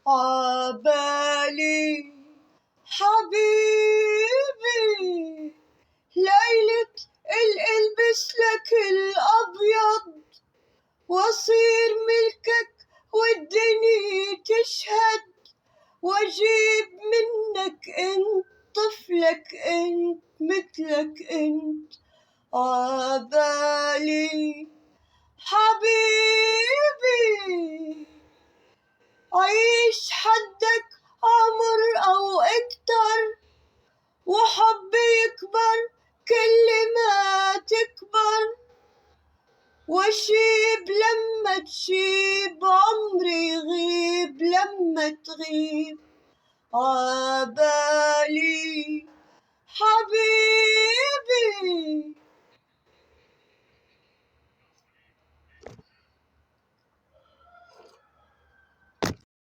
عبالي حبيبي ليلة البس لك الأبيض وأصير ملكك والدنيا تشهد وأجيب منك انت طفلك انت مثلك انت عبالي حبيبي عيش حدك عمر أو أكتر وحبي يكبر كل ما تكبر وشيب لما تشيب عمري يغيب لما تغيب عبالي حبيبي.